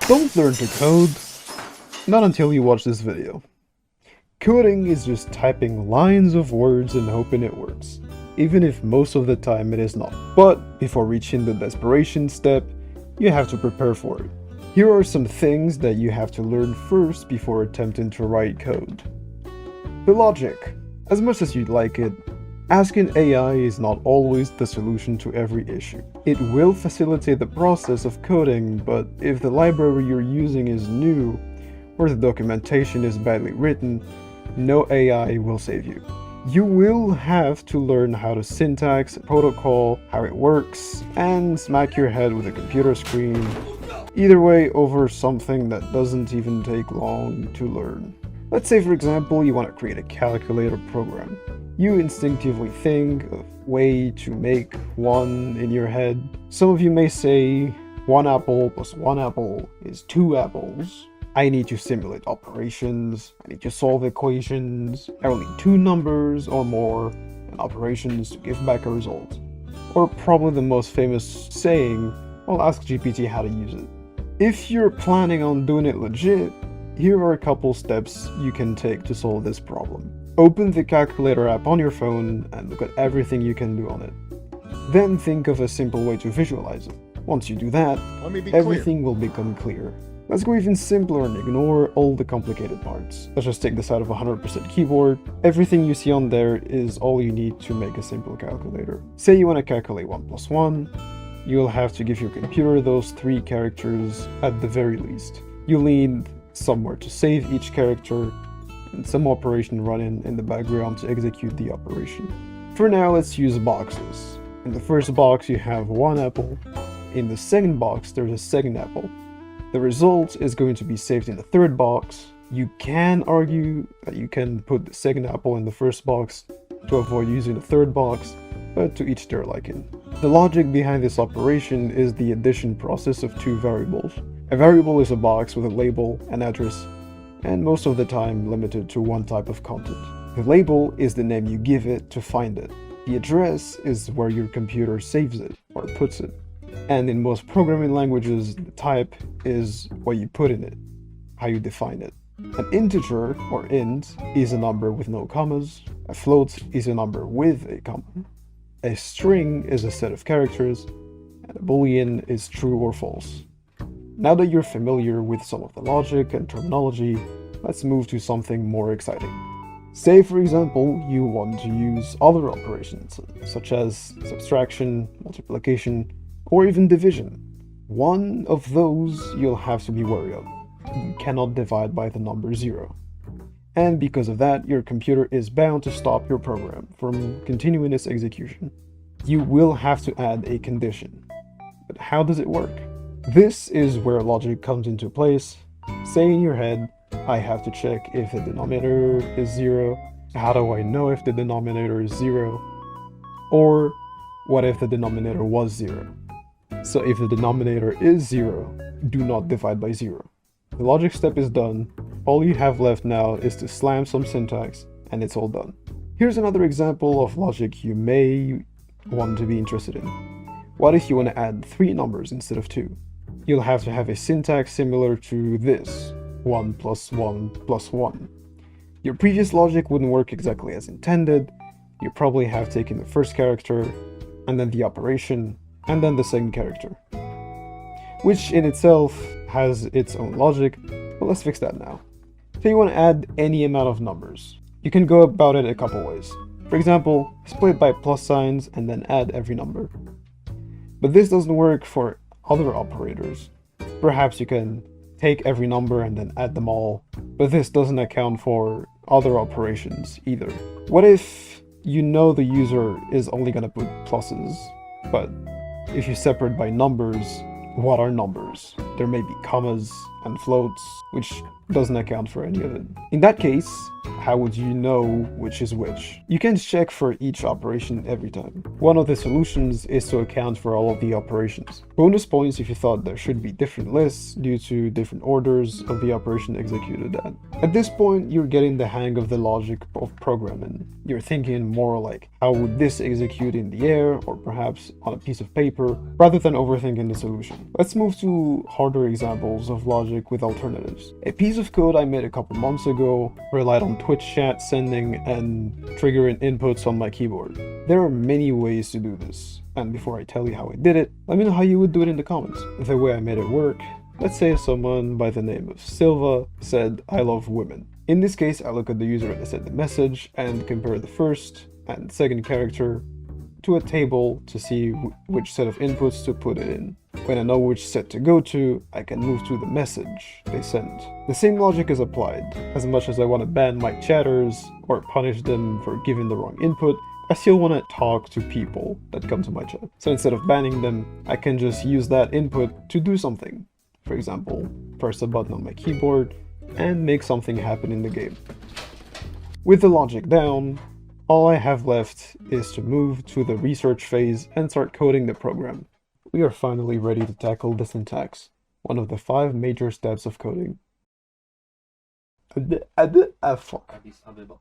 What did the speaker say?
Don't learn to code, not until you watch this video. Coding is just typing lines of words and hoping it works, even if most of the time it is not. But before reaching the desperation step, you have to prepare for it. Here are some things that you have to learn first before attempting to write code. The logic. As much as you'd like it, asking AI is not always the solution to every issue. It will facilitate the process of coding, but if the library you're using is new, or the documentation is badly written, no AI will save you. You will have to learn how to syntax a protocol, how it works, and smack your head with a computer screen. Either way, over something that doesn't even take long to learn. Let's say, for example, you want to create a calculator program. You instinctively think of a way to make 1 in your head. Some of you may say, 1 apple plus 1 apple is 2 apples. I need to simulate operations, I need to solve equations, I will need 2 numbers or more, and operations to give back a result. Or probably the most famous saying, well, ask GPT how to use it. If you're planning on doing it legit, here are a couple steps you can take to solve this problem. Open the calculator app on your phone and look at everything you can do on it. Then think of a simple way to visualize it. Once you do that, everything will become clear. Let's go even simpler and ignore all the complicated parts. Let's just take this out of 100% keyboard. Everything you see on there is all you need to make a simple calculator. Say you want to calculate 1 plus 1, you'll have to give your computer those 3 characters at the very least. You'll need somewhere to save each character, and some operation running in the background to execute the operation. For now, let's use boxes. In the first box you have 1 apple, in the second box there's a second apple. The result is going to be saved in the third box. You can argue that you can put the second apple in the first box to avoid using the third box, but to each their liking. The logic behind this operation is the addition process of 2 variables. A variable is a box with a label and address, and most of the time limited to 1 type of content. The label is the name you give it to find it. The address is where your computer saves it or puts it. And in most programming languages, the type is what you put in it, how you define it. An integer, or int, is a number with no commas. A float is a number with a comma. A string is a set of characters, and a boolean is true or false. Now that you're familiar with some of the logic and terminology, let's move to something more exciting. Say, for example, you want to use other operations, such as subtraction, multiplication, or even division. One of those you'll have to be wary of. You cannot divide by the number 0. And because of that, your computer is bound to stop your program from continuing its execution. You will have to add a condition. But how does it work? This is where logic comes into place. Say in your head, I have to check if the denominator is 0. How do I know if the denominator is 0? Or what if the denominator was 0? So if the denominator is 0, do not divide by 0. The logic step is done. All you have left now is to slam some syntax, and it's all done. Here's another example of logic you may want to be interested in. What if you want to add 3 numbers instead of 2? You'll have to have a syntax similar to this, 1 plus 1 plus 1. Your previous logic wouldn't work exactly as intended. You probably have taken the first character, and then the operation, and then the second character, which in itself has its own logic, but let's fix that now. So you want to add any amount of numbers. You can go about it a couple ways. For example, split by plus signs and then add every number. But this doesn't work for other operators. Perhaps you can take every number and then add them all, but this doesn't account for other operations either. What if you know the user is only going to put pluses, but if you separate by numbers, what are numbers? There may be commas, and floats, which doesn't account for any of it. In that case, how would you know which is which? You can check for each operation every time. One of the solutions is to account for all of the operations. Bonus points if you thought there should be different lists due to different orders of the operation executed at. At this point, you're getting the hang of the logic of programming. You're thinking more like, how would this execute in the air, or perhaps on a piece of paper, rather than overthinking the solution. Let's move to harder examples of logic with alternatives. A piece of code I made a couple months ago relied on Twitch chat sending and triggering inputs on my keyboard. There are many ways to do this, and before I tell you how I did it, let me know how you would do it in the comments. The way I made it work, let's say someone by the name of Silva said, "I love women." In this case, I look at the user that sent the message and compare the first and second character to a table to see which set of inputs to put it in. When I know which set to go to, I can move to the message they sent. The same logic is applied. As much as I want to ban my chatters or punish them for giving the wrong input, I still want to talk to people that come to my chat. So instead of banning them, I can just use that input to do something. For example, press a button on my keyboard and make something happen in the game. With the logic down, all I have left is to move to the research phase and start coding the program. We are finally ready to tackle the syntax, one of the 5 major steps of coding. Fuck. Addis Abeba.